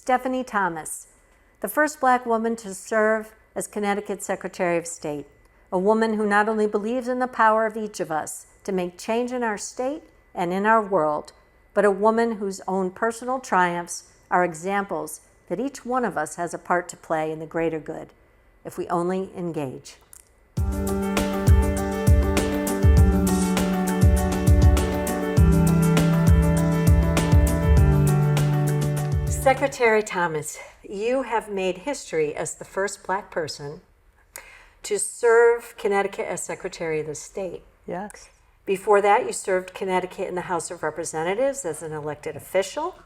Stephanie Thomas, the first Black woman to serve as Connecticut Secretary of State, a woman who not only believes in the power of each of us to make change in our state and in our world, but a woman whose own personal triumphs are examples that each one of us has a part to play in the greater good, if we only engage. Secretary Thomas, you have made history as the first Black person to serve Connecticut as Secretary of the State. Yes. Before that, you served Connecticut in the House of Representatives as an elected official,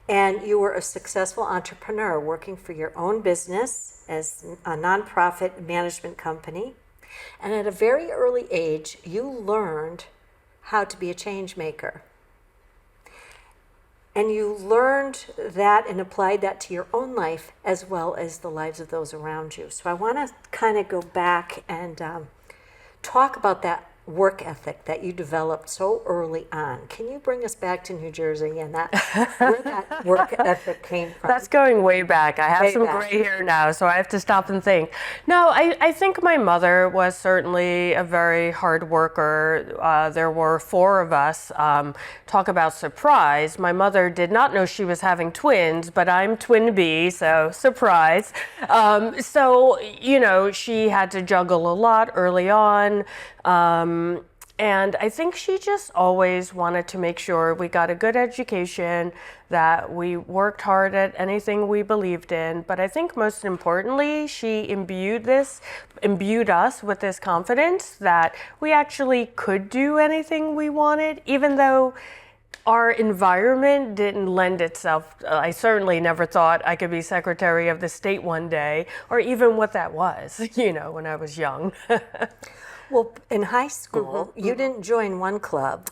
and you were a successful entrepreneur working for your own business as a nonprofit management company. And at a very early age, you learned how to be a change maker. And you learned that and applied that to your own life as well as the lives of those around you. So I want to kind of go back and talk about that work ethic that you developed so early on. Can you bring us back to New Jersey and where that work ethic came from? That's going way back. I have Way some back. gray hair now, so I have to stop and think. No, I think my mother was certainly a very hard worker. There were four of us. Talk about surprise. My mother did not know she was having twins, but I'm twin B, so surprise. So, you know, she had to juggle a lot early on. And I think she just always wanted to make sure we got a good education, that we worked hard at anything we believed in. But I think most importantly, she imbued us with this confidence that we actually could do anything we wanted, even though our environment didn't lend itself. I certainly never thought I could be Secretary of the State one day, or even what that was, you know, when I was young. Well, in high school, you didn't join one club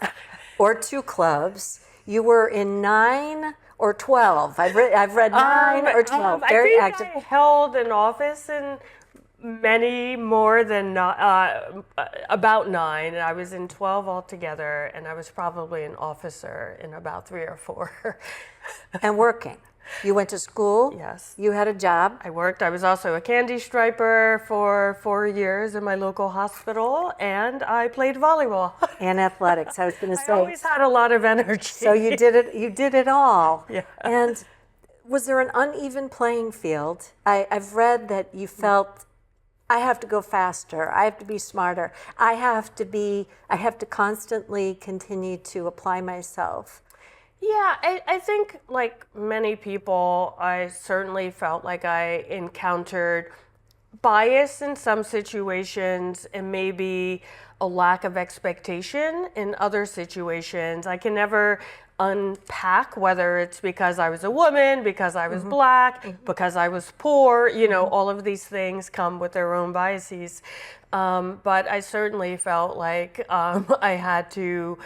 or two clubs. You were in 9 or 12. I've read 9 or 12. Very I think active. I held an office in many more than about 9. I was in 12 altogether, and I was probably an officer in about 3 or 4. And working. You went to school. Yes. You had a job. I worked. I was also a candy striper for 4 years in my local hospital, and I played volleyball. And athletics. I was going to say. I always had a lot of energy. So you did it. You did it all. Yeah. And was there an uneven playing field? I've read that you felt, I have to go faster. I have to be smarter. I have to constantly continue to apply myself. Yeah, I think like many people, I certainly felt like I encountered bias in some situations and maybe a lack of expectation in other situations. I can never unpack whether it's because I was a woman, because I was Black, because I was poor, you know, all of these things come with their own biases. But I certainly felt like I had to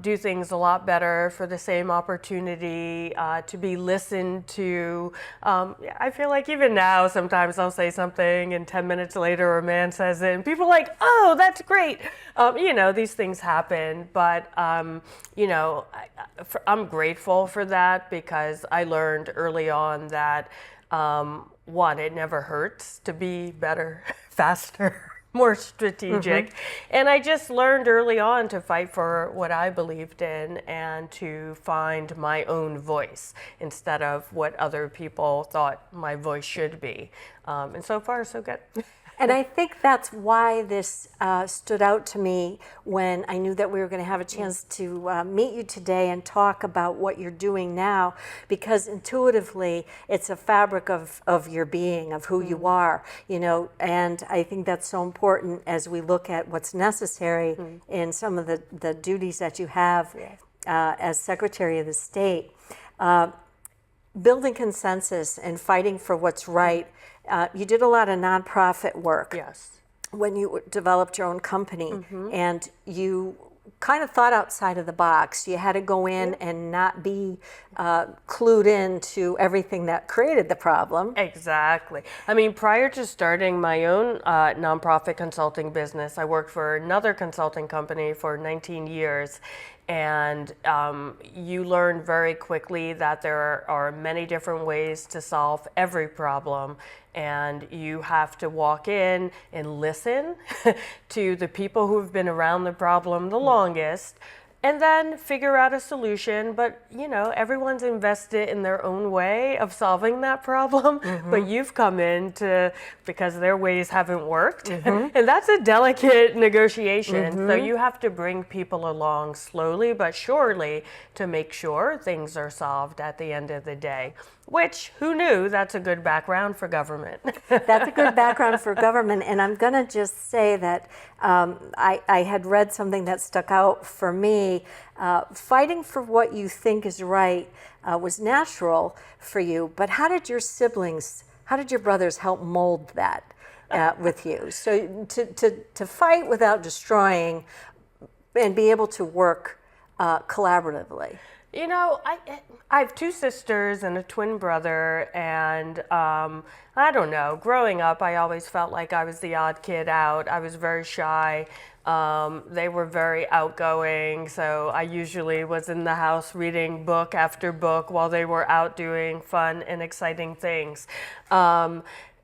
do things a lot better for the same opportunity, to be listened to. I feel like even now, sometimes I'll say something and 10 minutes later a man says it and people are like, oh, that's great. You know, these things happen, but you know, I'm grateful for that because I learned early on that one, it never hurts to be better, faster, more strategic. And I just learned early on to fight for what I believed in and to find my own voice instead of what other people thought my voice should be. And so far, so good. And I think that's why this stood out to me when I knew that we were going to have a chance to meet you today and talk about what you're doing now, because intuitively it's a fabric of your being, of who you are, you know, and I think that's so important as we look at what's necessary in some of the duties that you have as Secretary of the State. Building consensus and fighting for what's right. You did a lot of nonprofit work. Yes. When you developed your own company, and you kind of thought outside of the box. You had to go in and not be clued in to everything that created the problem. Exactly. I mean, prior to starting my own nonprofit consulting business, I worked for another consulting company for 19 years. And you learn very quickly that there are many different ways to solve every problem. And you have to walk in and listen to the people who've been around the problem the longest, and then figure out a solution. But, you know, everyone's invested in their own way of solving that problem. But you've come in because their ways haven't worked. And that's a delicate negotiation. So you have to bring people along slowly but surely to make sure things are solved at the end of the day. Which, who knew, that's a good background for government. That's a good background for government. And I'm going to just say that I had read something that stuck out for me. Fighting for what you think is right was natural for you. But how did your brothers help mold that with you? So to fight without destroying and be able to work collaboratively. You know, I have two sisters and a twin brother, and I don't know, growing up, I always felt like I was the odd kid out. I was very shy. They were very outgoing, so I usually was in the house reading book after book while they were out doing fun and exciting things.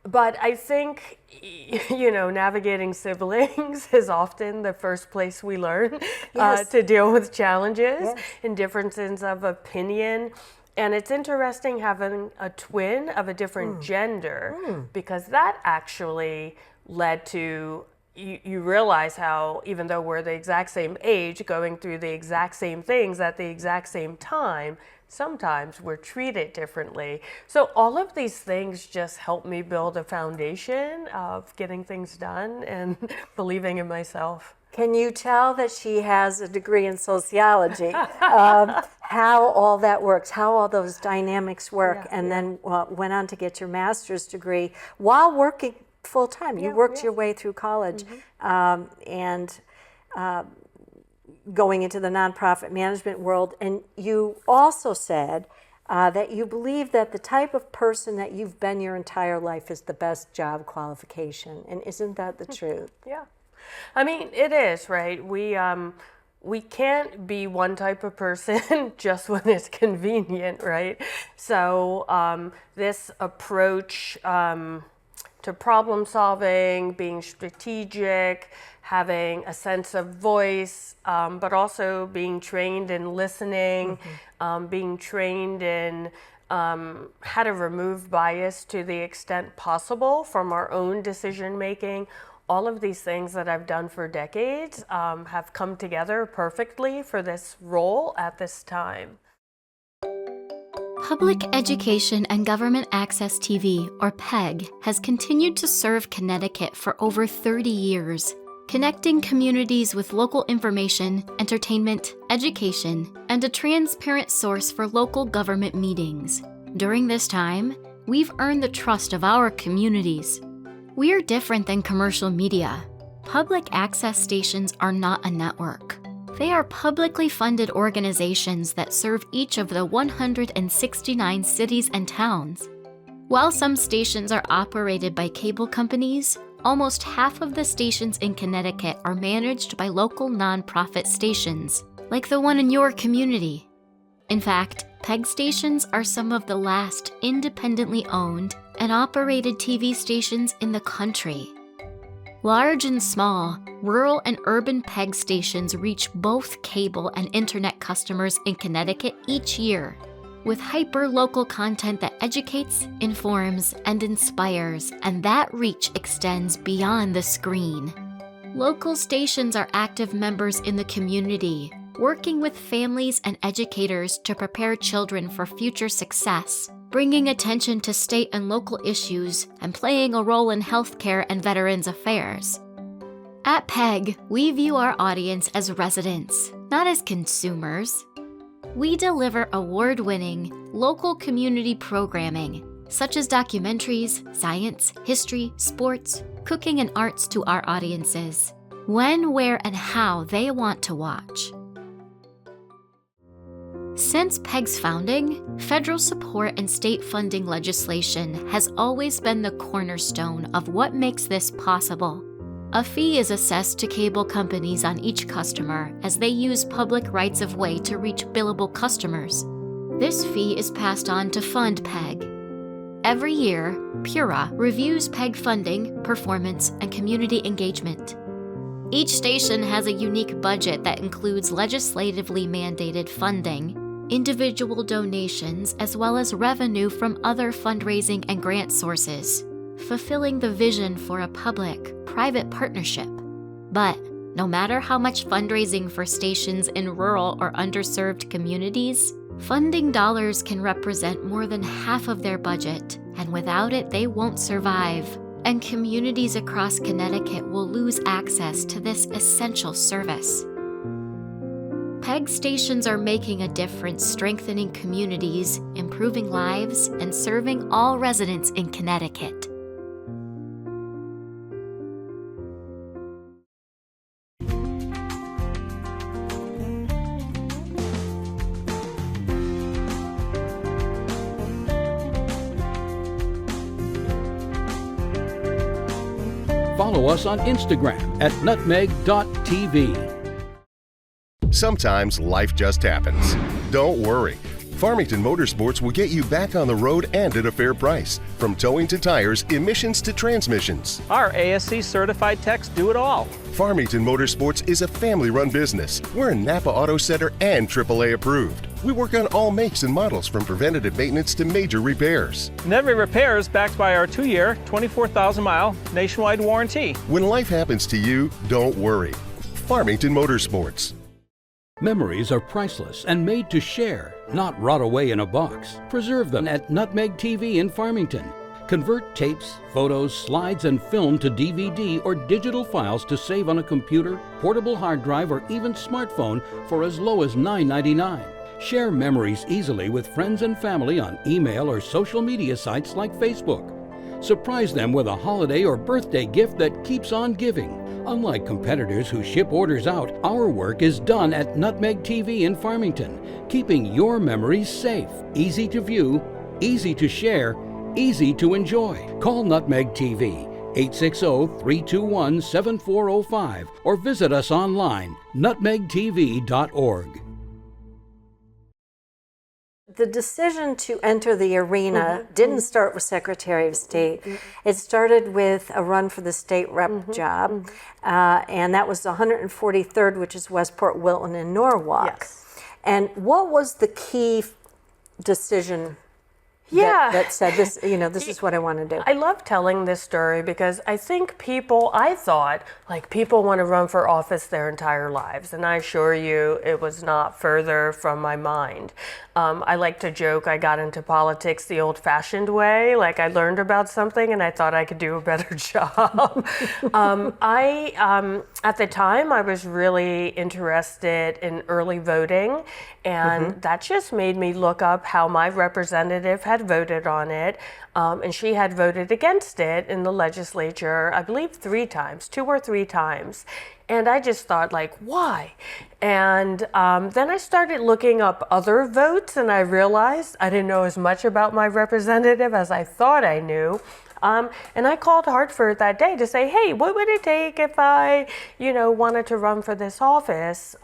But I think, you know, navigating siblings is often the first place we learn to deal with challenges and differences of opinion. And it's interesting having a twin of a different gender, because that actually led to you realize how, even though we're the exact same age, going through the exact same things at the exact same time, sometimes we're treated differently. So all of these things just help me build a foundation of getting things done and believing in myself. Can you tell that she has a degree in sociology? How all that works, how all those dynamics work, and then went on to get your master's degree while working full time. You worked your way through college and going into the nonprofit management world. And you also said that you believe that the type of person that you've been your entire life is the best job qualification. And isn't that the truth? Yeah. I mean, it is, right? We can't be one type of person just when it's convenient, right? So this approach to problem solving, being strategic, having a sense of voice, but also being trained in listening, being trained in how to remove bias to the extent possible from our own decision making. All of these things that I've done for decades have come together perfectly for this role at this time. Public Education and Government Access TV, or PEG, has continued to serve Connecticut for over 30 years, connecting communities with local information, entertainment, education, and a transparent source for local government meetings. During this time, we've earned the trust of our communities. We're different than commercial media. Public access stations are not a network. They are publicly funded organizations that serve each of the 169 cities and towns. While some stations are operated by cable companies, almost half of the stations in Connecticut are managed by local nonprofit stations, like the one in your community. In fact, PEG stations are some of the last independently owned and operated TV stations in the country. Large and small, rural and urban PEG stations reach both cable and internet customers in Connecticut each year, with hyper-local content that educates, informs, and inspires, and that reach extends beyond the screen. Local stations are active members in the community, working with families and educators to prepare children for future success, bringing attention to state and local issues, and playing a role in healthcare and veterans affairs. At PEG, we view our audience as residents, not as consumers. We deliver award-winning, local community programming, such as documentaries, science, history, sports, cooking, and arts to our audiences. when, where, and how they want to watch. Since PEG's founding, federal support and state funding legislation has always been the cornerstone of what makes this possible. A fee is assessed to cable companies on each customer as they use public rights-of-way to reach billable customers. This fee is passed on to fund PEG. Every year, PURA reviews PEG funding, performance, and community engagement. Each station has a unique budget that includes legislatively mandated funding, individual donations, as well as revenue from other fundraising and grant sources, fulfilling the vision for a public-private partnership. But no matter how much fundraising for stations in rural or underserved communities, funding dollars can represent more than half of their budget, and without it, they won't survive. And communities across Connecticut will lose access to this essential service. PEG stations are making a difference, strengthening communities, improving lives, and serving all residents in Connecticut. Follow us on Instagram at nutmeg.tv. Sometimes life just happens. Don't worry. Farmington Motorsports will get you back on the road and at a fair price. From towing to tires, emissions to transmissions. Our ASC certified techs do it all. Farmington Motorsports is a family-run business. We're a Napa Auto Center and AAA approved. We work on all makes and models from preventative maintenance to major repairs. And every repair is backed by our 2-year, 24,000-mile nationwide warranty. When life happens to you, don't worry. Farmington Motorsports. Memories are priceless and made to share, not rot away in a box. Preserve them at Nutmeg TV in Farmington. Convert tapes, photos, slides, and film to DVD or digital files to save on a computer, portable hard drive, or even smartphone for as low as $9.99. Share memories easily with friends and family on email or social media sites like Facebook. Surprise them with a holiday or birthday gift that keeps on giving. Unlike competitors who ship orders out, our work is done at Nutmeg TV in Farmington, keeping your memories safe, easy to view, easy to share, easy to enjoy. Call Nutmeg TV 860-321-7405 or visit us online, nutmegtv.org. The decision to enter the arena didn't start with Secretary of State. It started with a run for the state rep job, and that was the 143rd, which is Westport, Wilton, and Norwalk. Yes. And what was the key decision that said this? This is what I want to do. I love telling this story because I think I thought people want to run for office their entire lives. And I assure you, it was not further from my mind. I like to joke I got into politics the old-fashioned way. Like I learned about something and I thought I could do a better job. At the time, I was really interested in early voting. And that just made me look up how my representative had voted on it. And she had voted against it in the legislature, I believe 2 or 3 times. And I just thought, why? And then I started looking up other votes, and I realized I didn't know as much about my representative as I thought I knew. And I called Hartford that day to say, hey, what would it take if I, wanted to run for this office?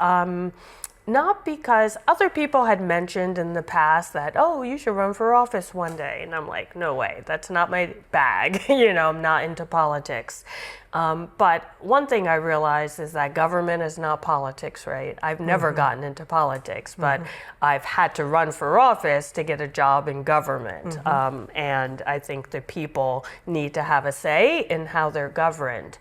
Not because other people had mentioned in the past that, oh, you should run for office one day. And I'm like, no way, that's not my bag. I'm not into politics. But one thing I realized is that government is not politics, right? I've never gotten into politics, but I've had to run for office to get a job in government. And I think the people need to have a say in how they're governed.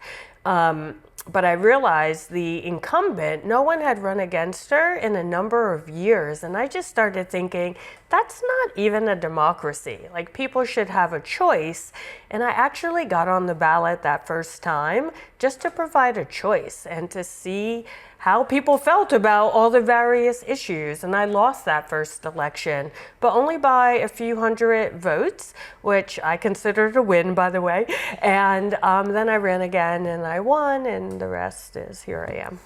But I realized the incumbent, no one had run against her in a number of years. And I just started thinking, that's not even a democracy. People should have a choice. And I actually got on the ballot that first time just to provide a choice and to see how people felt about all the various issues. And I lost that first election, but only by a few hundred votes, which I considered a win, by the way. And then I ran again and I won. And and the rest is here I am.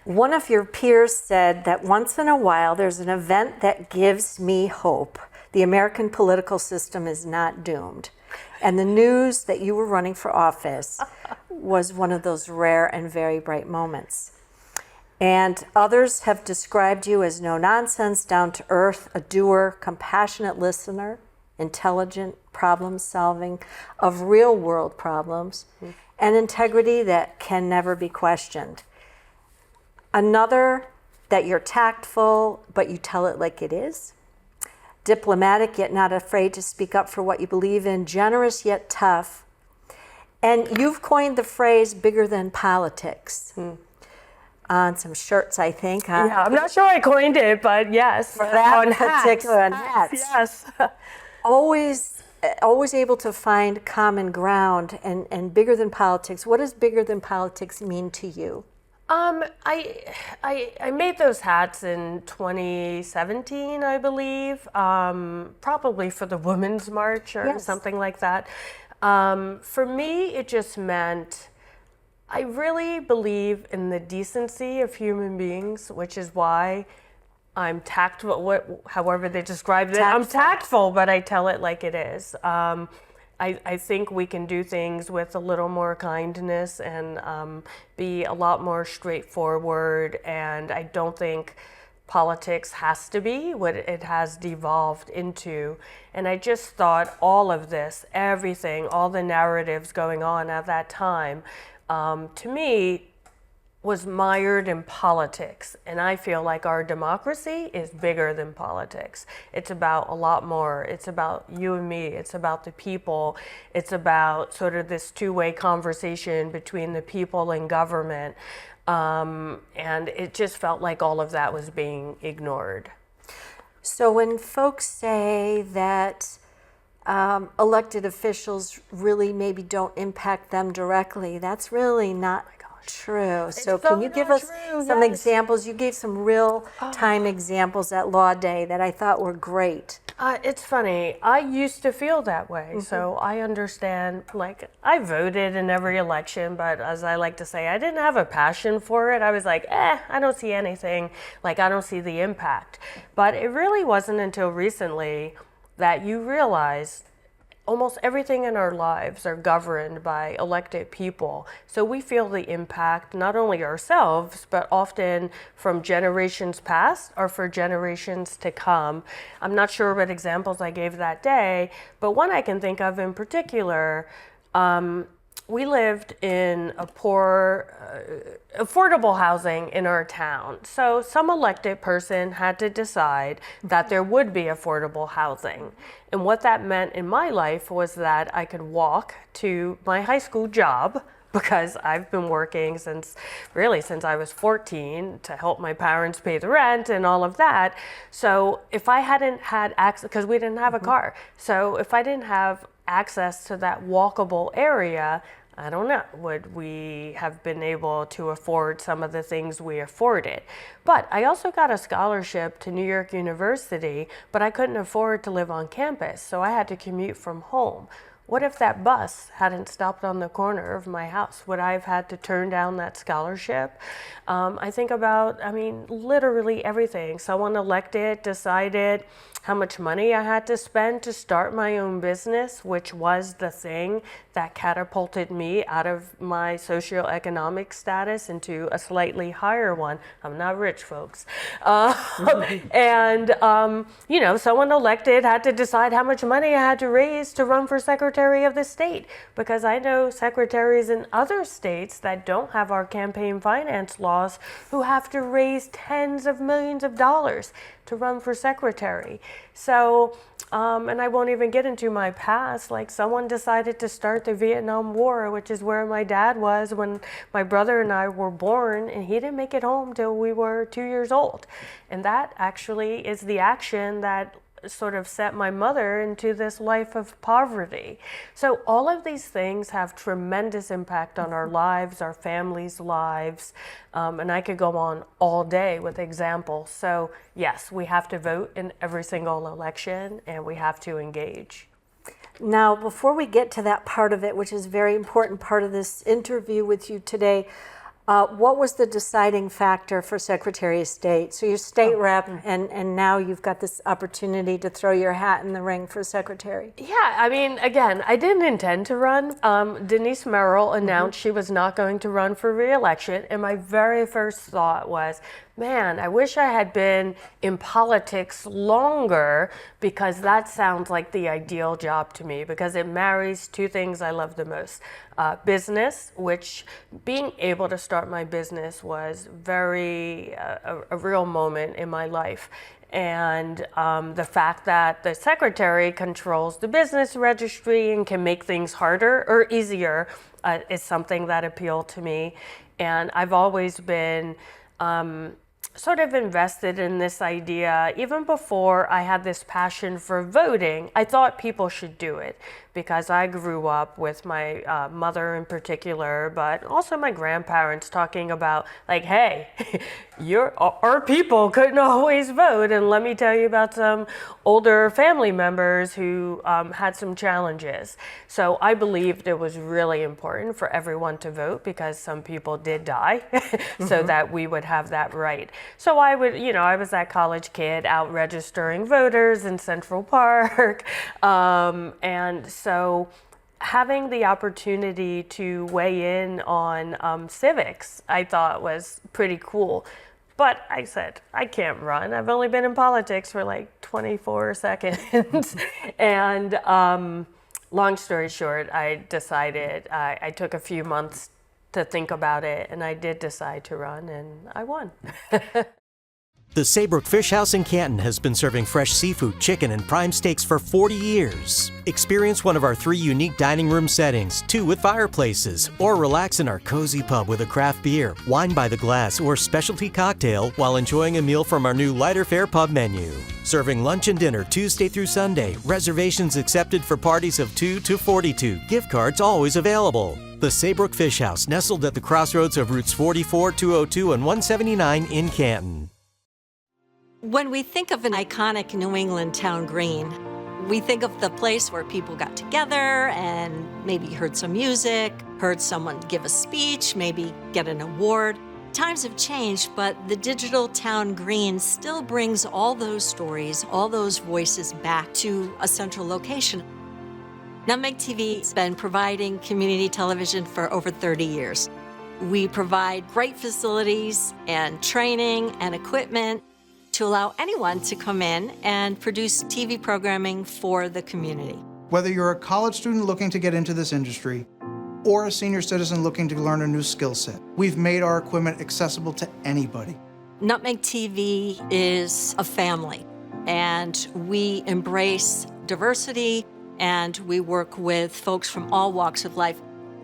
One of your peers said that once in a while there's an event that gives me hope. The American political system is not doomed. And the news that you were running for office was one of those rare and very bright moments. And others have described you as no nonsense, down to earth, a doer, compassionate listener, intelligent, problem solving of real world problems, and integrity that can never be questioned. Another, that you're tactful, but you tell it like it is. Diplomatic, yet not afraid to speak up for what you believe in. Generous, yet tough. And you've coined the phrase bigger than politics. On some shirts, I think. Yeah, I'm not sure I coined it, but yes. For that on particular hats. hats. Yes. Always able to find common ground and bigger than politics. What does bigger than politics mean to you? I made those hats in 2017, I believe, probably for the Women's March or something like that. For me, it just meant I really believe in the decency of human beings, which is why I'm tactful, however they described it. I'm tactful, but I tell it like it is. I think we can do things with a little more kindness and be a lot more straightforward. And I don't think politics has to be what it has devolved into. And I just thought all of this, everything, all the narratives going on at that time, to me, was mired in politics. And I feel like our democracy is bigger than politics. It's about a lot more. It's about you and me. It's about the people. It's about sort of this two-way conversation between the people and government. And it just felt like all of that was being ignored. So when folks say that elected officials really maybe don't impact them directly, that's really not true. So can you give us some examples? You gave some real time examples at Law Day that I thought were great. It's funny. I used to feel that way. So I understand, like, I voted in every election, but as I like to say, I didn't have a passion for it. I was like, I don't see anything. Like, I don't see the impact. But it really wasn't until recently that you realize almost everything in our lives are governed by elected people. So we feel the impact, not only ourselves, but often from generations past or for generations to come. I'm not sure what examples I gave that day, but one I can think of in particular, we lived in a poor, affordable housing in our town. So some elected person had to decide that there would be affordable housing. And what that meant in my life was that I could walk to my high school job, because I've been working since I was 14 to help my parents pay the rent and all of that. So if I hadn't had access, because we didn't have a car, so if I didn't have access to that walkable area, I don't know, would we have been able to afford some of the things we afforded? But I also got a scholarship to New York University, but I couldn't afford to live on campus, so I had to commute from home. What if that bus hadn't stopped on the corner of my house? Would I have had to turn down that scholarship? I think about, literally everything. Someone elected decided how much money I had to spend to start my own business, which was the thing that catapulted me out of my socioeconomic status into a slightly higher one. I'm not rich, folks. Someone elected had to decide how much money I had to raise to run for Secretary of the State, because I know secretaries in other states that don't have our campaign finance laws who have to raise tens of millions of dollars to run for secretary. So, and I won't even get into my past, like someone decided to start the Vietnam War, which is where my dad was when my brother and I were born, and he didn't make it home till we were 2 years old. And that actually is the action that sort of set my mother into this life of poverty. So all of these things have tremendous impact on our lives, our families' lives, and I could go on all day with examples. So yes, we have to vote in every single election, and we have to engage. Now, before we get to that part of it, which is a very important part of this interview with you today, what was the deciding factor for Secretary of State? So you're state rep, and now you've got this opportunity to throw your hat in the ring for Secretary. Yeah, I mean, again, I didn't intend to run. Denise Merrill announced she was not going to run for re-election, and my very first thought was, man, I wish I had been in politics longer, because that sounds like the ideal job to me, because it marries two things I love the most. Business, which being able to start my business was a real moment in my life. And the fact that the secretary controls the business registry and can make things harder or easier is something that appealed to me. And I've always been sort of invested in this idea. Even before I had this passion for voting, I thought people should do it, because I grew up with my mother in particular, but also my grandparents talking about, like, hey, our people couldn't always vote, and let me tell you about some older family members who had some challenges. So I believed it was really important for everyone to vote, because some people did die, so that we would have that right. So I was that college kid out registering voters in Central Park, and so having the opportunity to weigh in on civics, I thought was pretty cool. But I said, I can't run. I've only been in politics for like 24 seconds. And long story short, I decided, I took a few months to think about it, and I did decide to run, and I won. The Saybrook Fish House in Canton has been serving fresh seafood, chicken, and prime steaks for 40 years. Experience one of our 3 unique dining room settings, 2 with fireplaces, or relax in our cozy pub with a craft beer, wine by the glass, or specialty cocktail while enjoying a meal from our new lighter fare pub menu. Serving lunch and dinner Tuesday through Sunday. Reservations accepted for parties of 2 to 42. Gift cards always available. The Saybrook Fish House, nestled at the crossroads of routes 44, 202, and 179 in Canton. When we think of an iconic New England town green, we think of the place where people got together and maybe heard some music, heard someone give a speech, maybe get an award. Times have changed, but the digital town green still brings all those stories, all those voices back to a central location. Nutmeg TV has been providing community television for over 30 years. We provide great facilities and training and equipment to allow anyone to come in and produce TV programming for the community. Whether you're a college student looking to get into this industry or a senior citizen looking to learn a new skill set, we've made our equipment accessible to anybody. Nutmeg TV is a family, and we embrace diversity, and we work with folks from all walks of life.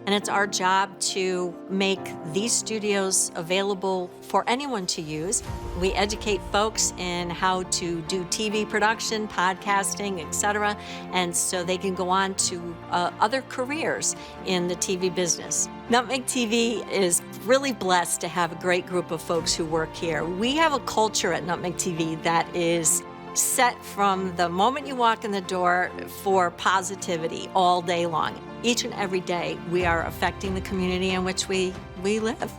And it's our job to make these studios available for anyone to use. We educate folks in how to do TV production, podcasting, etc., and so they can go on to other careers in the TV business. Nutmeg TV is really blessed to have a great group of folks who work here. We have a culture at Nutmeg TV that is set from the moment you walk in the door for positivity all day long. Each and every day, we are affecting the community in which we live.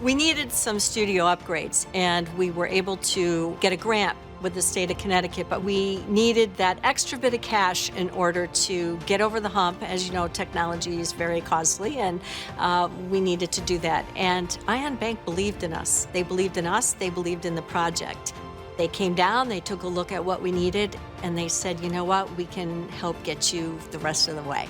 We needed some studio upgrades, and we were able to get a grant with the state of Connecticut, but we needed that extra bit of cash in order to get over the hump. As you know, technology is very costly, and we needed to do that. And Ion Bank believed in us. They believed in us, they believed in the project. They came down, they took a look at what we needed, and they said, you know what, we can help get you the rest of the way.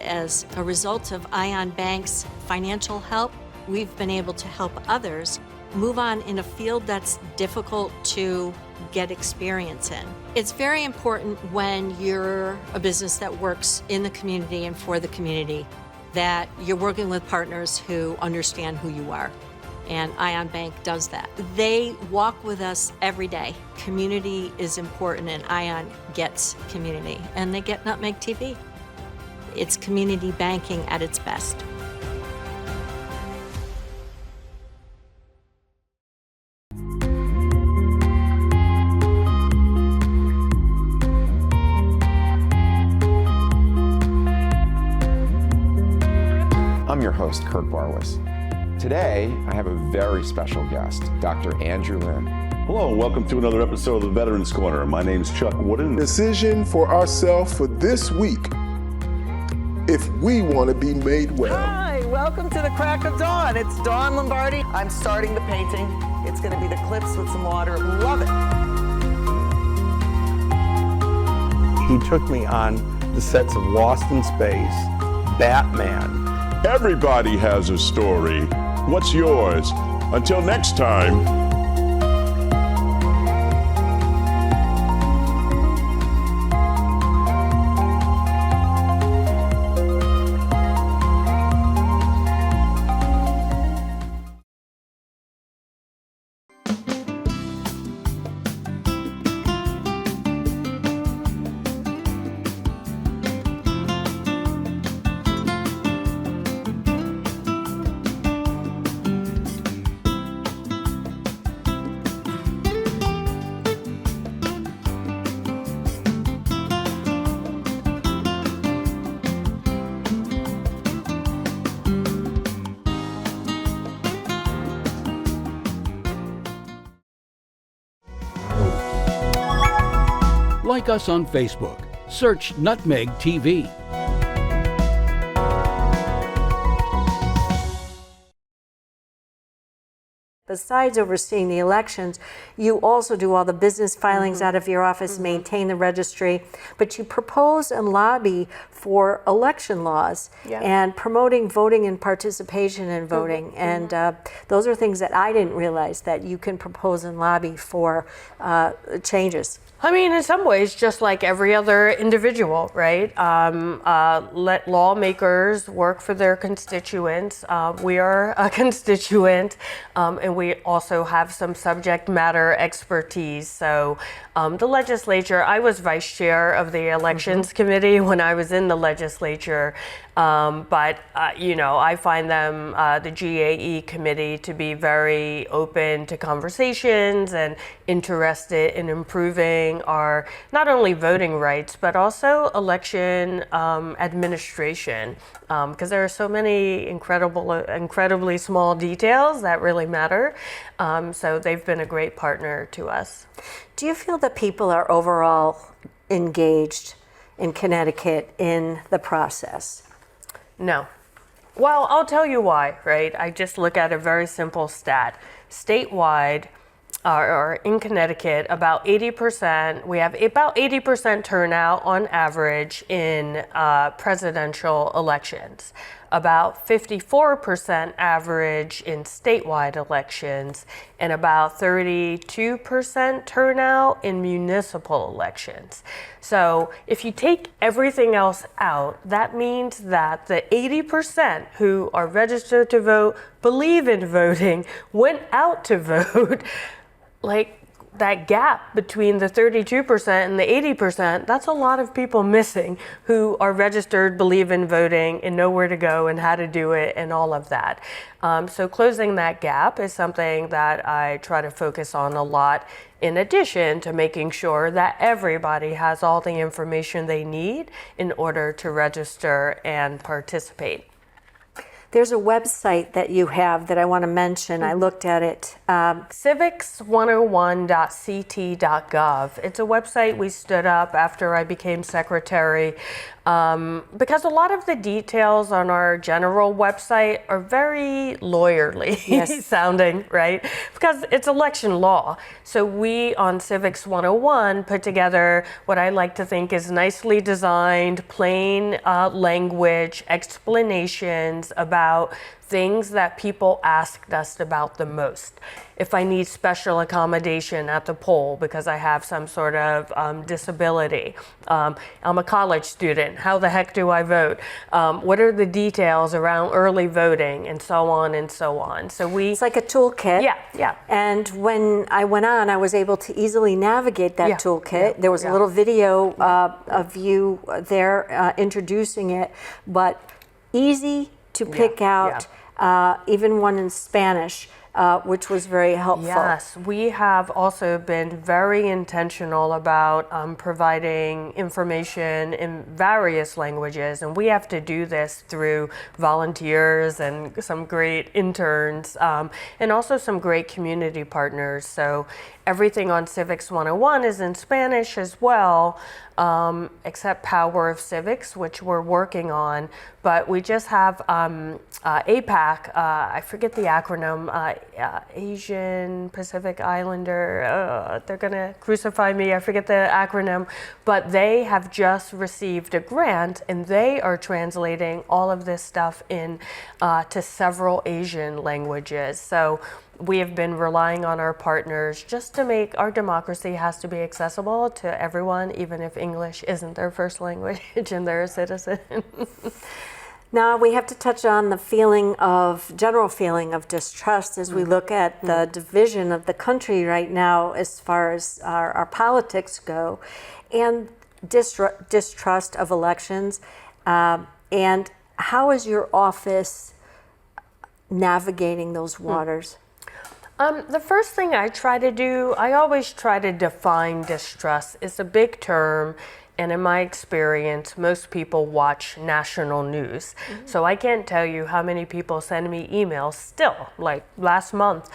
As a result of Ion Bank's financial help, we've been able to help others move on in a field that's difficult to get experience in. It's very important when you're a business that works in the community and for the community that you're working with partners who understand who you are. And Ion Bank does that. They walk with us every day. Community is important, and Ion gets community, and they get Nutmeg TV. It's community banking at its best. host, Kirk Barwis. Today, I have a very special guest, Dr. Andrew Lin. Hello, and welcome to another episode of the Veterans Corner. My name is Chuck Wooden. Decision for ourselves for this week, if we want to be made well. Hi, welcome to the crack of dawn. It's Dawn Lombardi. I'm starting the painting. It's going to be the clips with some water. Love it. He took me on the sets of Lost in Space, Batman. Everybody has a story. What's yours? Until next time. Like us on Facebook. Search Nutmeg TV. Besides overseeing the elections, you also do all the business filings out of your office, maintain the registry, but you propose and lobby for election laws and promoting voting and participation in voting. And those are things that I didn't realize that you can propose and lobby for changes. I mean, in some ways, just like every other individual, right? Let lawmakers work for their constituents. We are a constituent, and we also have some subject matter expertise. So the legislature, I was vice chair of the elections committee when I was in the legislature. But I find them, the GAE committee, to be very open to conversations and interested in improving our not only voting rights, but also election administration, because there are so many incredibly small details that really matter. So they've been a great partner to us. Do you feel that people are overall engaged in Connecticut in the process? No. Well, I'll tell you why, right? I just look at a very simple stat. Statewide, or in Connecticut, about 80%, we have about 80% turnout on average in presidential elections, about 54% average in statewide elections, and about 32% turnout in municipal elections. So if you take everything else out, that means that the 80% who are registered to vote, believe in voting, went out to vote. Like, that gap between the 32% and the 80%, that's a lot of people missing who are registered, believe in voting, and know where to go and how to do it and all of that. So closing that gap is something that I try to focus on a lot, in addition to making sure that everybody has all the information they need in order to register and participate. There's a website that you have that I want to mention. I looked at it. civics101.ct.gov. It's a website we stood up after I became secretary, because a lot of the details on our general website are very lawyerly sounding, right? Because it's election law. So we on Civics 101 put together what I like to think is nicely designed, plain language, explanations about things that people asked us about the most. If I need special accommodation at the poll because I have some sort of disability, I'm a college student, how the heck do I vote? What are the details around early voting, and so on and so on. So it's like a toolkit. Yeah. And when I went on, I was able to easily navigate that toolkit. There was a little video of you there introducing it, but easy to pick out, even one in Spanish, which was very helpful. Yes, we have also been very intentional about providing information in various languages, and we have to do this through volunteers and some great interns, and also some great community partners. So everything on Civics 101 is in Spanish as well, except Power of Civics, which we're working on. But we just have APAC, I forget the acronym, Asian Pacific Islander, they're gonna crucify me, I forget the acronym, but they have just received a grant and they are translating all of this stuff in to several Asian languages. So we have been relying on our partners just to make our democracy has to be accessible to everyone, even if English isn't their first language and they're a citizen. Now we have to touch on the general feeling of distrust as we look at the division of the country right now as far as our politics go, and distrust of elections. And how is your office navigating those waters? The first thing I try to do, I always try to define distrust. It's a big term. And in my experience, most people watch national news. So I can't tell you how many people send me emails still, like last month,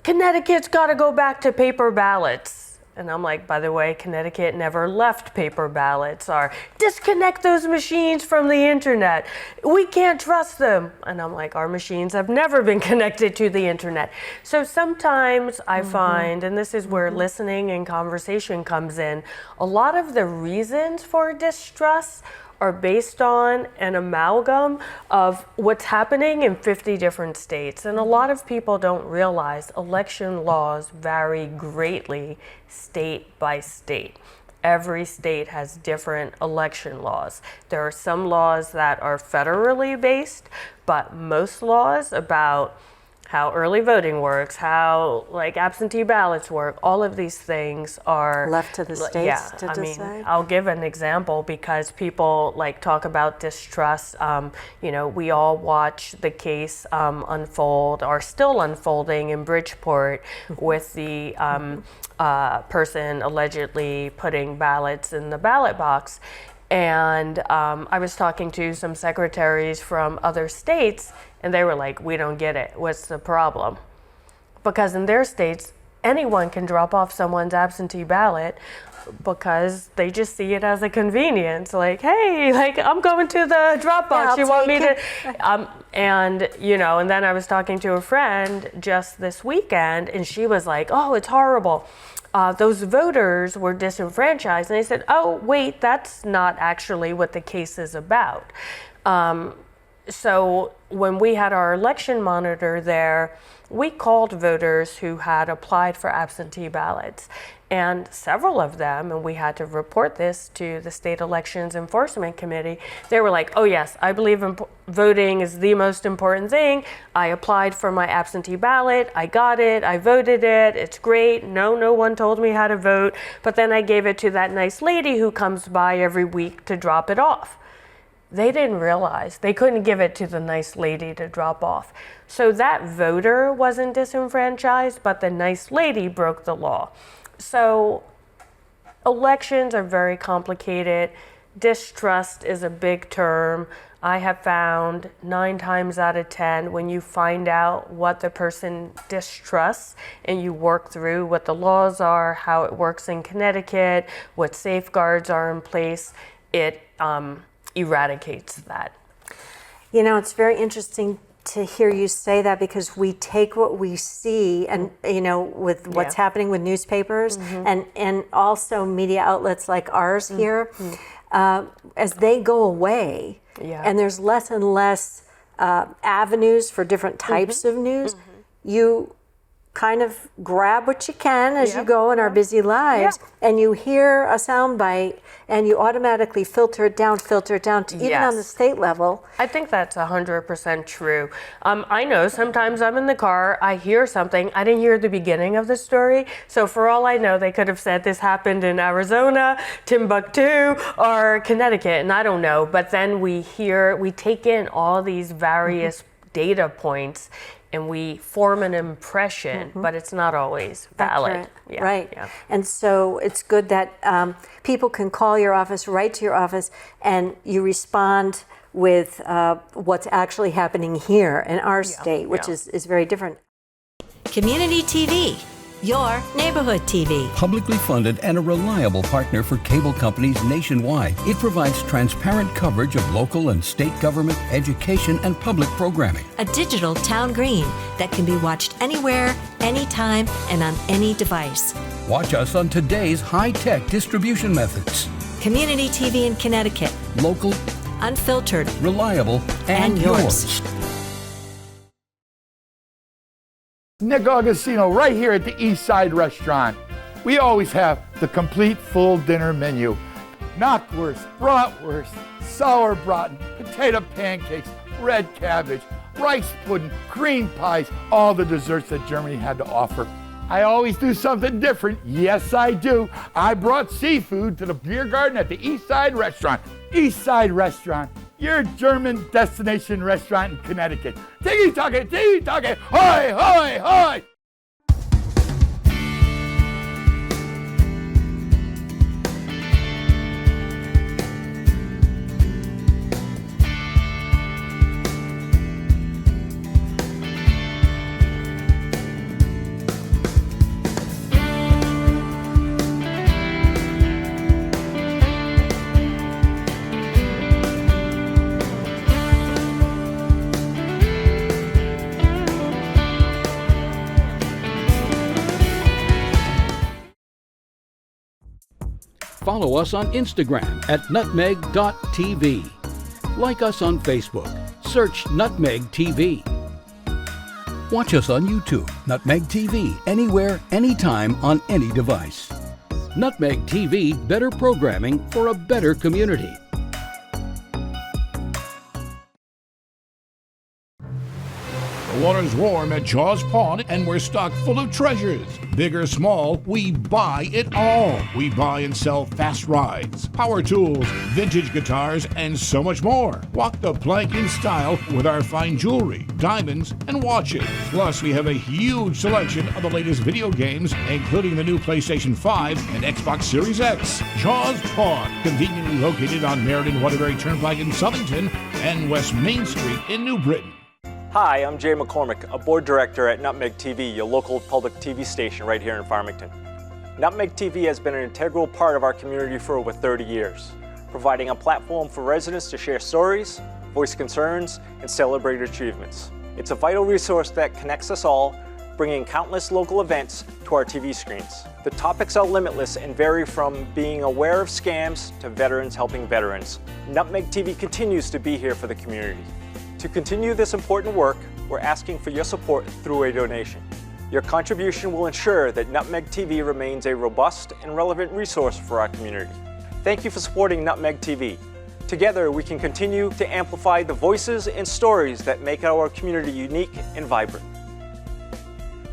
Connecticut's got to go back to paper ballots. And I'm like, by the way, Connecticut never left paper ballots, or disconnect those machines from the internet. We can't trust them. And I'm like, our machines have never been connected to the internet. So sometimes I find, and this is where listening and conversation comes in, a lot of the reasons for distrust are based on an amalgam of what's happening in 50 different states. And a lot of people don't realize election laws vary greatly state by state. Every state has different election laws. There are some laws that are federally based, but most laws about how early voting works, how like absentee ballots work, all of these things are left to the states to decide. Mean, I'll give an example because people like talk about distrust. We all watch the case unfold, or still unfolding in Bridgeport with the person allegedly putting ballots in the ballot box. And I was talking to some secretaries from other states, and they were like, we don't get it. What's the problem? Because in their states, anyone can drop off someone's absentee ballot because they just see it as a convenience. Like, hey, like I'm going to the drop box. You want me to? And then I was talking to a friend just this weekend, and she was like, oh, it's horrible. Those voters were disenfranchised. And I said, oh, wait, that's not actually what the case is about. So when we had our election monitor there, we called voters who had applied for absentee ballots. And several of them, and we had to report this to the State Elections Enforcement Committee, they were like, oh yes, I believe voting is the most important thing. I applied for my absentee ballot, I got it, I voted it, it's great. No one told me how to vote. But then I gave it to that nice lady who comes by every week to drop it off. They didn't realize they couldn't give it to the nice lady to drop off. So that voter wasn't disenfranchised, but the nice lady broke the law. So elections are very complicated. Distrust is a big term. I have found 9 times out of 10, when you find out what the person distrusts and you work through what the laws are, how it works in Connecticut, what safeguards are in place, it eradicates that. It's very interesting to hear you say that, because we take what we see and with what's happening with newspapers and also media outlets like ours here, as they go away, and there's less and less avenues for different types of news, you kind of grab what you can as you go in our busy lives, and you hear a soundbite and you automatically filter it down to even on the state level. I think that's 100% true. I know sometimes I'm in the car, I hear something, I didn't hear the beginning of the story, so for all I know, they could have said this happened in Arizona, Timbuktu, or Connecticut, and I don't know, but then we take in all these various data points, and we form an impression, but it's not always valid. Accurate. Yeah, Right. yeah. And so it's good that people can call your office, write to your office, and you respond with what's actually happening here in our state, which is very different. Community TV, your neighborhood TV. Publicly funded and a reliable partner for cable companies nationwide, it provides transparent coverage of local and state government, education, and public programming. A digital town green that can be watched anywhere, anytime, and on any device. Watch us on today's high-tech distribution methods. Community TV in Connecticut. Local, unfiltered, reliable, and yours. Nick Augustino right here at the East Side Restaurant. We always have the complete full dinner menu. Knockwurst, bratwurst, sauerbraten, potato pancakes, red cabbage, rice pudding, cream pies, all the desserts that Germany had to offer. I always do something different. Yes, I do. I brought seafood to the beer garden at the East Side Restaurant. East Side Restaurant, your German destination restaurant in Connecticut. Tiki-taka, tiki-taka, hoi, hoi, hoi! Follow us on Instagram at nutmeg.tv. Like us on Facebook. Search Nutmeg TV. Watch us on YouTube, Nutmeg TV, anywhere, anytime, on any device. Nutmeg TV, better programming for a better community. The water's warm at Jaws Pond, and we're stocked full of treasures. Big or small, we buy it all. We buy and sell fast rides, power tools, vintage guitars, and so much more. Walk the plank in style with our fine jewelry, diamonds, and watches. Plus, we have a huge selection of the latest video games, including the new PlayStation 5 and Xbox Series X. Jaws Pond, conveniently located on Meriden Waterbury Turnpike in Southington and West Main Street in New Britain. Hi, I'm Jay McCormick, a board director at Nutmeg TV, your local public TV station right here in Farmington. Nutmeg TV has been an integral part of our community for over 30 years, providing a platform for residents to share stories, voice concerns, and celebrate achievements. It's a vital resource that connects us all, bringing countless local events to our TV screens. The topics are limitless and vary from being aware of scams to veterans helping veterans. Nutmeg TV continues to be here for the community. To continue this important work, we're asking for your support through a donation. Your contribution will ensure that Nutmeg TV remains a robust and relevant resource for our community. Thank you for supporting Nutmeg TV. Together, we can continue to amplify the voices and stories that make our community unique and vibrant.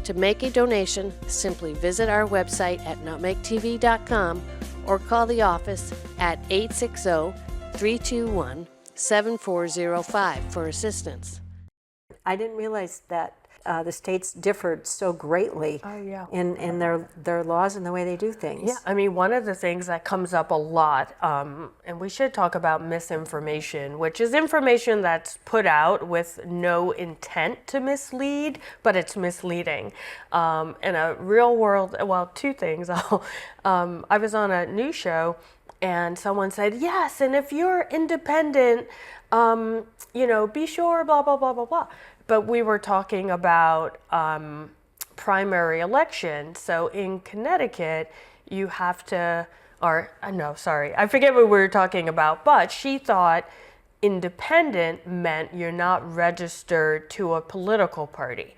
To make a donation, simply visit our website at nutmegtv.com or call the office at 860-321-7405 for assistance. I didn't realize that the states differed so greatly in their laws and the way they do things. Yeah, I mean, one of the things that comes up a lot, and we should talk about misinformation, which is information that's put out with no intent to mislead, but it's misleading. In a real world, well, two things. I was on a news show and someone said, yes, and if you're independent, be sure, blah, blah, blah, blah, blah. But we were talking about primary election. So in Connecticut, you have to, I forget what we were talking about, but she thought independent meant you're not registered to a political party,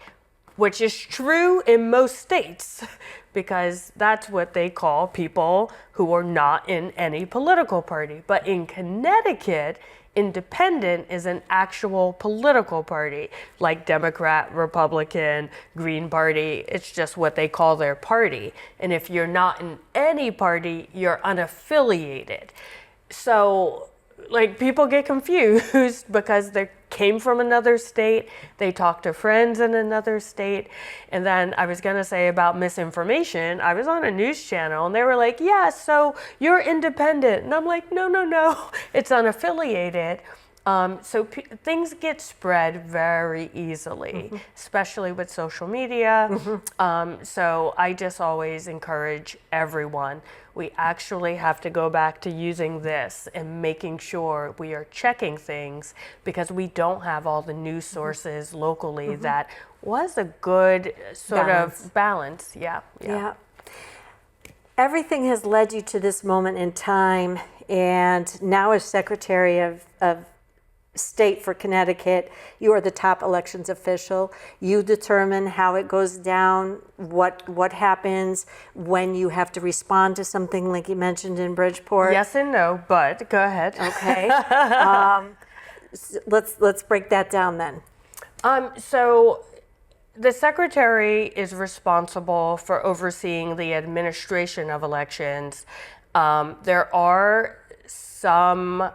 which is true in most states because that's what they call people who are not in any political party. But in Connecticut, independent is an actual political party, like Democrat, Republican, Green Party. It's just what they call their party. And if you're not in any party, you're unaffiliated. So, people get confused because they're came from another state. They talk to friends in another state. And then I was going to say about misinformation, I was on a news channel and they were like, yeah, so you're independent. And I'm like, no, it's unaffiliated. So things get spread very easily, especially with social media. So I just always encourage everyone, we actually have to go back to using this and making sure we are checking things, because we don't have all the news sources locally. That was a good sort of balance. Yeah. Everything has led you to this moment in time, and now as Secretary of State for Connecticut, you are the top elections official. You determine how it goes down, what happens when you have to respond to something like you mentioned in Bridgeport. Yes and no, but go ahead. Okay. Let's break that down then. So the Secretary is responsible for overseeing the administration of elections. There are some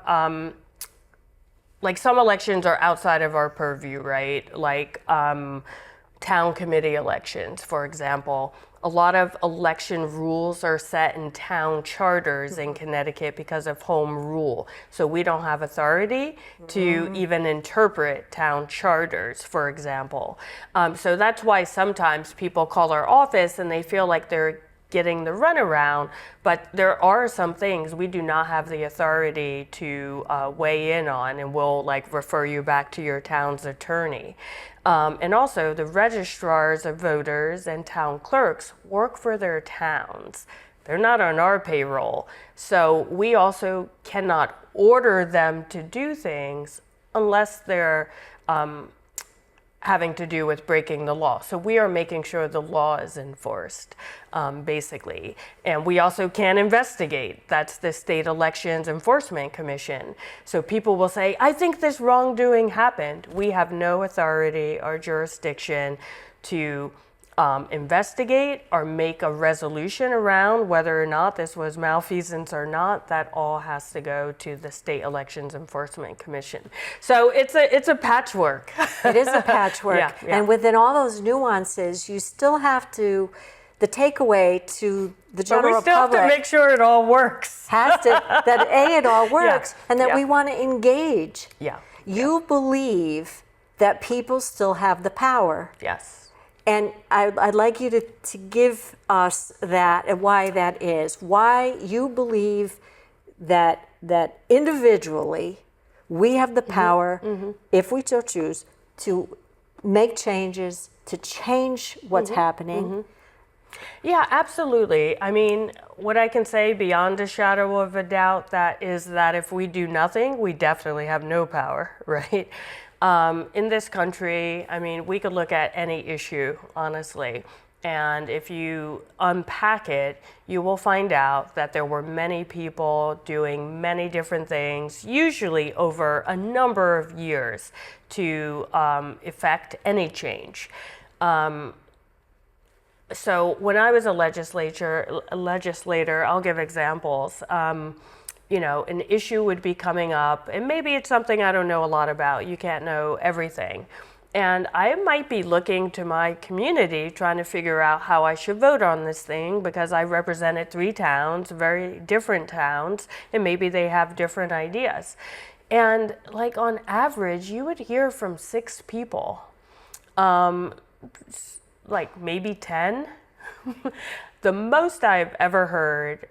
some elections are outside of our purview, right? Like town committee elections, for example. A lot of election rules are set in town charters in Connecticut because of home rule. So we don't have authority to even interpret town charters, for example. So that's why sometimes people call our office and they feel like they're getting the runaround, but there are some things we do not have the authority to weigh in on, and we'll refer you back to your town's attorney. And also the registrars of voters and town clerks work for their towns. They're not on our payroll. So we also cannot order them to do things unless they're having to do with breaking the law. So we are making sure the law is enforced, basically. And we also can investigate. That's the State Elections Enforcement Commission. So people will say, I think this wrongdoing happened. We have no authority or jurisdiction to investigate or make a resolution around whether or not this was malfeasance or not. That all has to go to the State Elections Enforcement Commission. So it's a patchwork. It is a patchwork. Yeah. And within all those nuances, you still have to, the takeaway to the general public. But we still public have to make sure it all works. Has to, that it all works, and that Yeah. we want to engage. Yeah. You believe that people still have the power. Yes. And I'd like you to give us that and why that is. Why you believe that individually we have the power, if we so choose, to make changes, to change what's happening. Yeah, absolutely. I mean, what I can say beyond a shadow of a doubt that is that if we do nothing, we definitely have no power, right? In this country, I mean, we could look at any issue, honestly, and if you unpack it, you will find out that there were many people doing many different things, usually over a number of years, to effect any change. So when I was a legislator, I'll give examples. An issue would be coming up, and maybe it's something I don't know a lot about. You can't know everything. And I might be looking to my community, trying to figure out how I should vote on this thing, because I represented 3 towns, very different towns, and maybe they have different ideas. And on average, you would hear from 6 people, maybe 10. The most I've ever heard,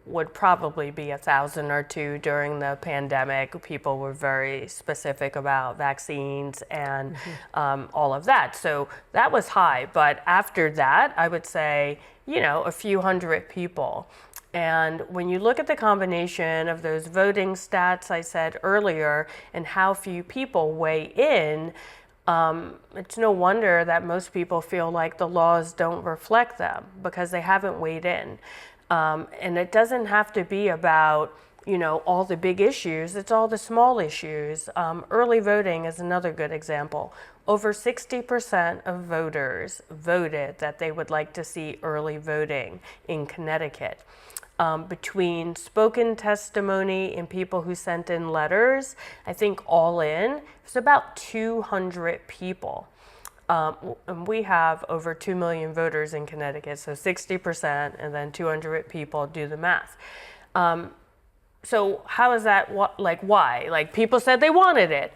would probably be 1,000 or 2 during the pandemic. People were very specific about vaccines and all of that. So that was high. But after that, I would say, a few hundred people. And when you look at the combination of those voting stats I said earlier and how few people weigh in, it's no wonder that most people feel like the laws don't reflect them, because they haven't weighed in. And it doesn't have to be about, all the big issues. It's all the small issues. Early voting is another good example. Over 60% of voters voted that they would like to see early voting in Connecticut. between spoken testimony and people who sent in letters, I think all in, it's about 200 people. And we have over 2 million voters in Connecticut, so 60%, and then 200 people, do the math. So how is that, why? Like, people said they wanted it,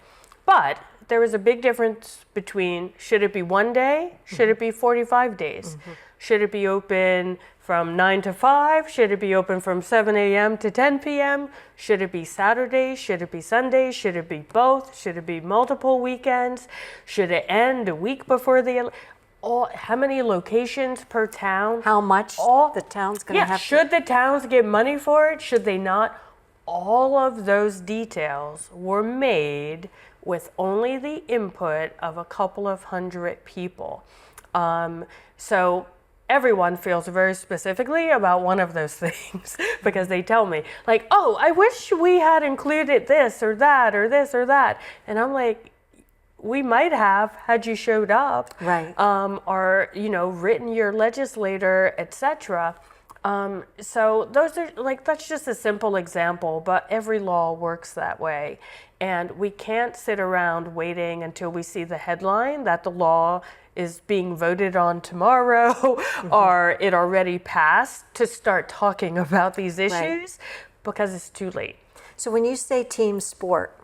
but there was a big difference between, should it be 1 day? Should it be 45 days? Should it be open from 9 to 5? Should it be open from 7 a.m. to 10 p.m.? Should it be Saturdays? Should it be Sundays? Should it be both? Should it be multiple weekends? Should it end a week before the how many locations per town? How much the town's going to have should the towns get money for it? Should they not? All of those details were made with only the input of a couple of hundred people. So everyone feels very specifically about one of those things because they tell me, like, oh, I wish we had included this or that or this or that. And I'm like, we might have had you showed up, right? Or, you know, written your legislator, etc. So those are that's just a simple example, but every law works that way. And we can't sit around waiting until we see the headline that the law is being voted on tomorrow or it already passed to start talking about these issues because it's too late. So when you say team sport,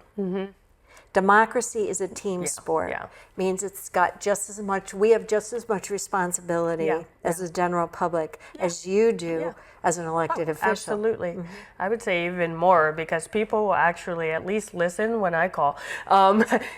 democracy is a team sport. Means it's got just as much, we have just as much responsibility as the general public as you do as an elected official. Absolutely. I would say even more because people will actually at least listen when I call.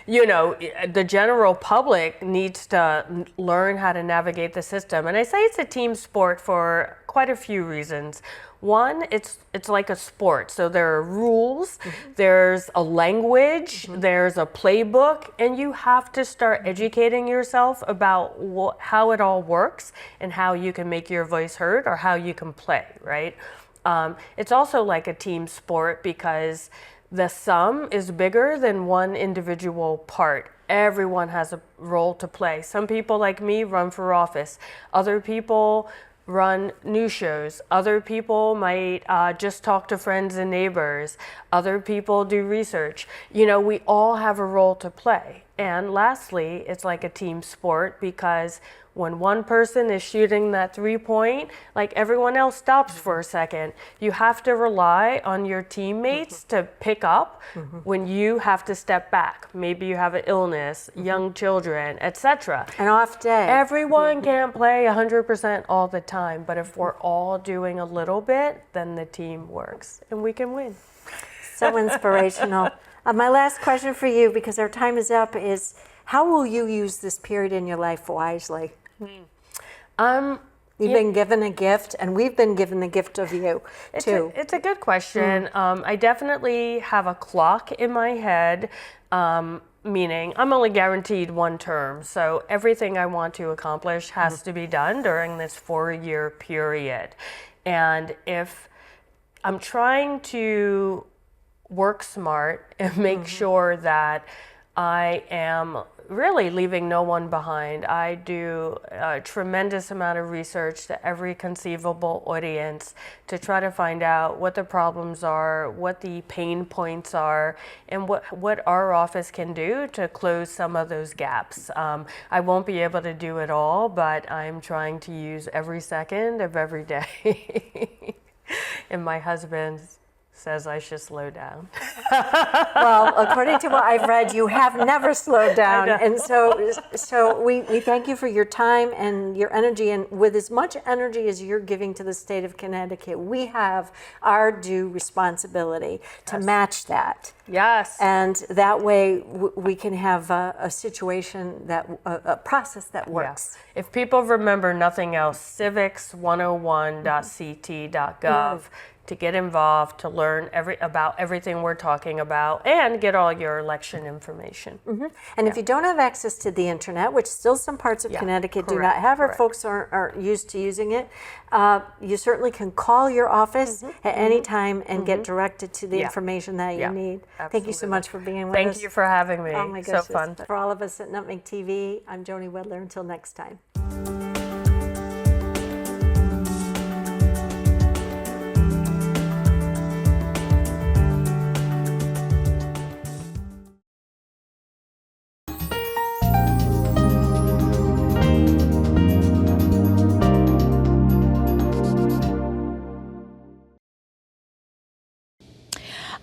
You know, the general public needs to learn how to navigate the system. And I say it's a team sport for quite a few reasons. One, it's like a sport. So there are rules, there's a language, there's a playbook, and you have to start educating yourself about how it all works and how you can make your voice heard or how you can play, right? It's also like a team sport because the sum is bigger than one individual part. Everyone has a role to play. Some people like me run for office. Other people run news shows. Other people might just talk to friends and neighbors. Other people do research. You know, we all have a role to play. And lastly, it's like a team sport because when one person is shooting that 3-point, like everyone else stops for a second. You have to rely on your teammates to pick up when you have to step back. Maybe you have an illness, young children, etc. An off day. Everyone can't play 100% all the time, but if we're all doing a little bit, then the team works and we can win. So inspirational. My last question for you, because our time is up, is how will you use this period in your life wisely? You've been given a gift, and we've been given the gift of you, too. It's a good question. I definitely have a clock in my head, meaning I'm only guaranteed one term. So everything I want to accomplish has to be done during this 4-year period. And if I'm trying to work smart and make sure that I am really leaving no one behind. I do a tremendous amount of research to every conceivable audience to try to find out what the problems are, what the pain points are, and what our office can do to close some of those gaps. I won't be able to do it all, but I'm trying to use every second of every day. And my husband says I should slow down. Well, according to what I've read, you have never slowed down. And so we thank you for your time and your energy. And with as much energy as you're giving to the state of Connecticut, we have our due responsibility to match that. Yes. And that way we can have a situation, a process that works. Yeah. If people remember nothing else, civics101.ct.gov. To get involved, to learn about everything we're talking about, and get all your election information. And if you don't have access to the internet, which still some parts of Connecticut do not have, or folks aren't used to using it, you certainly can call your office at any time and get directed to the information that you need. Thank you so much for being with us. Thank you for having me. Oh my goodness. So fun. For all of us at Nutmeg TV, I'm Joni Wedler. Until next time.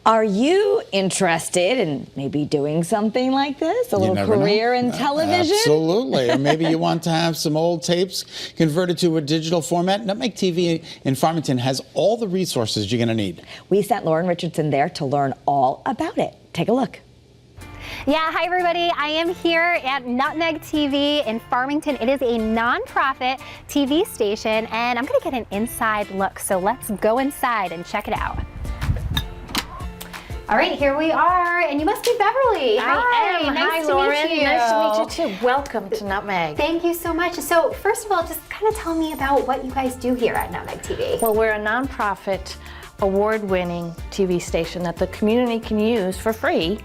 Are you interested in maybe doing something like this? A little career in television? Absolutely. Or maybe you want to have some old tapes converted to a digital format. Nutmeg TV in Farmington has all the resources you're going to need. We sent Lauren Richardson there to learn all about it. Take a look. Yeah, hi everybody. I am here at Nutmeg TV in Farmington. It is a nonprofit TV station, and I'm going to get an inside look. So let's go inside and check it out. All right, here we are, and you must be Beverly. I am. Nice Hi, to Lauren. meet you. Nice to meet you too. Welcome to Nutmeg. Thank you so much. So first of all, just kind of tell me about what you guys do here at Nutmeg TV. Well, we're a nonprofit, award-winning TV station that the community can use for free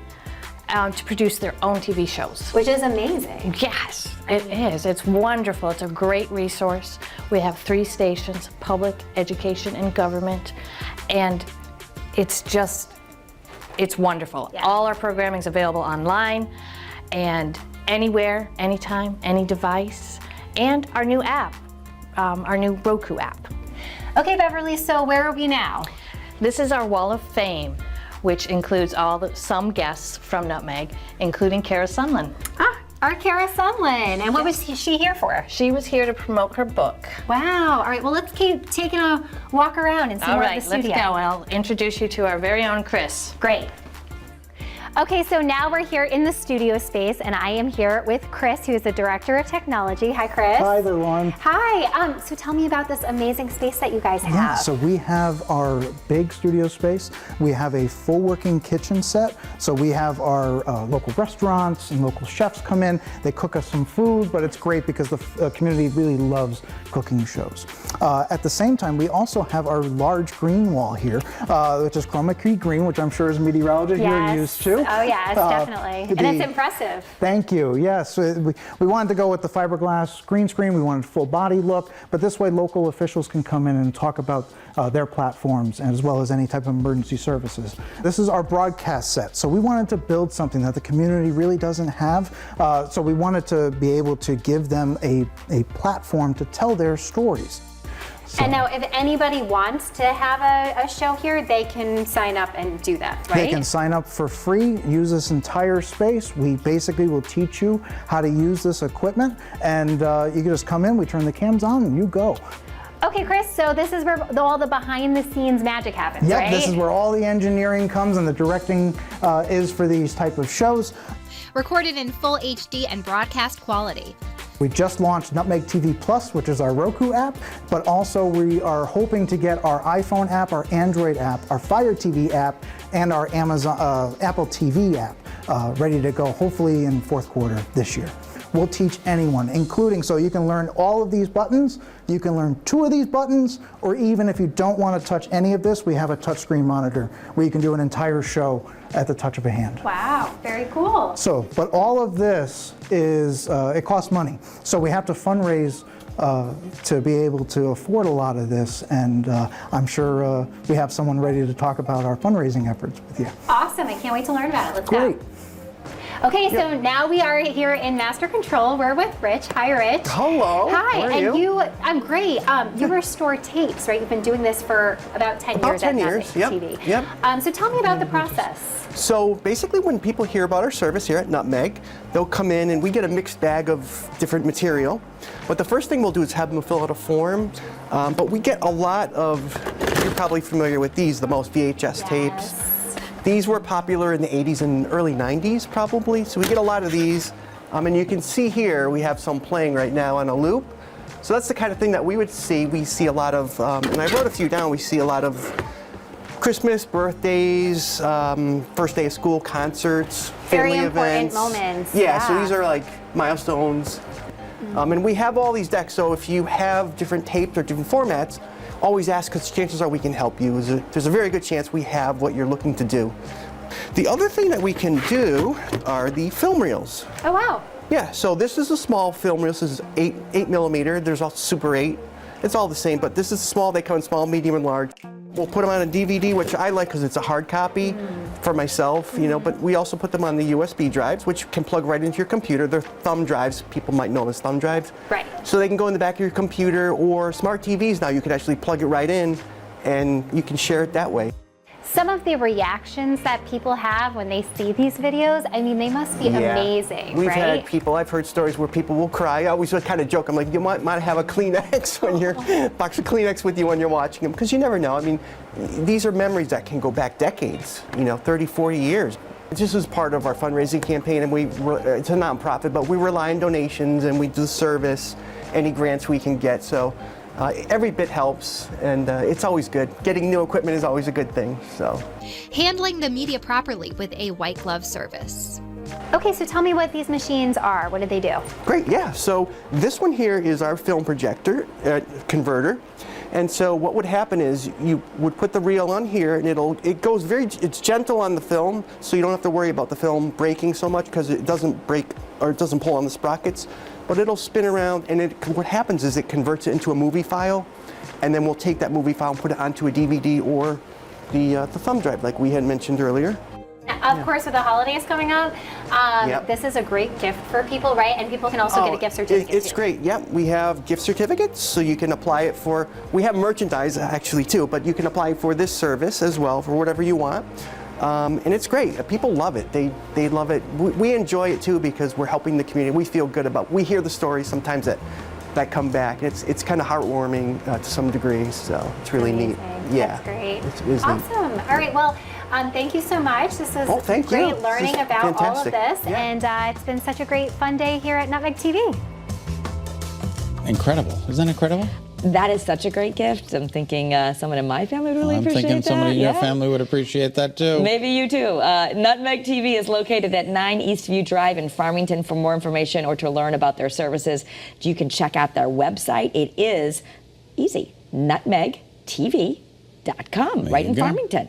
to produce their own TV shows. Which is amazing. Yes, it is. It's wonderful. It's a great resource. We have 3 stations, public, education, and government, and it's wonderful. Yeah. All our programming is available online and anywhere, anytime, any device, and our new app, our new Roku app. Okay, Beverly, so where are we now? This is our Wall of Fame, which includes some guests from Nutmeg, including Kara Sunland. Our Kara Sunland. And what was she here for? She was here to promote her book. Wow. All right, well, let's keep taking a walk around and see more of the studio. Let's go. I'll introduce you to our very own Chris. Great. Okay, so now we're here in the studio space, and I am here with Chris, who is the Director of Technology. Hi, Chris. Hi there, Lauren. Hi. So tell me about this amazing space that you guys have. Yeah, so we have our big studio space. We have a full working kitchen set. So we have our local restaurants and local chefs come in. They cook us some food, but it's great because the community really loves cooking shows. At the same time, we also have our large green wall here, which is chroma key green, which I'm sure as a meteorologist you're used to. Oh yes, definitely. And it's impressive. Thank you. Yes, we wanted to go with the fiberglass green screen. We wanted a full body look, but this way local officials can come in and talk about their platforms as well as any type of emergency services. This is our broadcast set. So we wanted to build something that the community really doesn't have. So we wanted to be able to give them a platform to tell their stories. So. And now, if anybody wants to have a show here, they can sign up and do that, right? They can sign up for free, use this entire space. We basically will teach you how to use this equipment, and you can just come in, we turn the cams on, and you go. Okay, Chris, so this is where all the behind-the-scenes magic happens, right? Yep, this is where all the engineering comes and the directing is for these type of shows. Recorded in full HD and broadcast quality. We just launched Nutmeg TV Plus, which is our Roku app, but also we are hoping to get our iPhone app, our Android app, our Fire TV app, and our Apple TV app ready to go, hopefully in fourth quarter this year. We'll teach anyone, including, so you can learn all of these buttons, you can learn 2 of these buttons, or even if you don't want to touch any of this, we have a touchscreen monitor where you can do an entire show at the touch of a hand. Wow, very cool. So, but all of this is, it costs money. So we have to fundraise to be able to afford a lot of this, and I'm sure we have someone ready to talk about our fundraising efforts with you. Awesome, I can't wait to learn about it. Let's go. Okay, so now we are here in Master Control. We're with Rich. Hi, Rich. Hello. Hi, how are and you? I'm great. You restore tapes, right? You've been doing this for about 10 years at Nutmeg TV. Yep. So tell me about the process. So basically when people hear about our service here at Nutmeg, they'll come in and we get a mixed bag of different material. But the first thing we'll do is have them fill out a form. But we get a lot of, you're probably familiar with these, the most VHS tapes. These were popular in the 80s and early 90s probably, so we get a lot of these. And you can see here, we have some playing right now on a loop. So that's the kind of thing that we would see. We see a lot of, and I wrote a few down, we see a lot of Christmas, birthdays, first day of school, concerts, family events. Very important moments. Yeah, so these are like milestones. And we have all these decks, so if you have different tapes or different formats, always ask, because chances are we can help you. There's a very good chance we have what you're looking to do. The other thing that we can do are the film reels. Oh, wow. Yeah, so this is a small film reel. This is 8 millimeter. There's also Super 8. It's all the same, but this is small. They come in small, medium, and large. We'll put them on a DVD, which I like because it's a hard copy for myself, you know, but we also put them on the USB drives, which can plug right into your computer. They're thumb drives. People might know them as thumb drives. Right. So they can go in the back of your computer, or smart TVs now. You can actually plug it right in and you can share it that way. some of the reactions that people have when they see these videos, I mean, they must be amazing, We've right? had people, I've heard stories where people will cry. I always kind of joke, I'm like, you might have a Kleenex when you're, box of Kleenex with you when you're watching them, because you never know. I mean, these are memories that can go back decades, 30, 40 years. This is part of our fundraising campaign, and it's a nonprofit, but we rely on donations and we do service, any grants we can get. So every bit helps, and it's always good. Getting new equipment is always a good thing. So, handling the media properly with a white glove service. Okay, so tell me what these machines are. What do they do? Great, yeah. So this one here is our film projector converter. And so what would happen is you would put the reel on here, and it's gentle on the film, so you don't have to worry about the film breaking so much, because it doesn't break or it doesn't pull on the sprockets. But it'll spin around, and what happens is it converts it into a movie file, and then we'll take that movie file and put it onto a DVD or the thumb drive, like we had mentioned earlier. Of course, with the holidays coming up, this is a great gift for people, right? And people can also get a gift certificate. It's great. Yep, we have gift certificates, so you can apply it for. We have merchandise actually too, but you can apply for this service as well for whatever you want. And it's great. People love it. They love it. We enjoy it too, because we're helping the community. We feel good about. We hear the stories sometimes that come back. It's kind of heartwarming to some degree. So it's really neat. Yeah, that's great. It's awesome. Neat. All right. Well. Thank you so much. This was great learning about all of this, and it's been such a great fun day here at Nutmeg TV. Incredible. Isn't that incredible? That is such a great gift. I'm thinking someone in my family would really appreciate that. I'm thinking somebody in your family would appreciate that too. Maybe you too. Nutmeg TV is located at 9 Eastview Drive in Farmington. For more information or to learn about their services, you can check out their website. It is easy, nutmegtv.com, right in Farmington.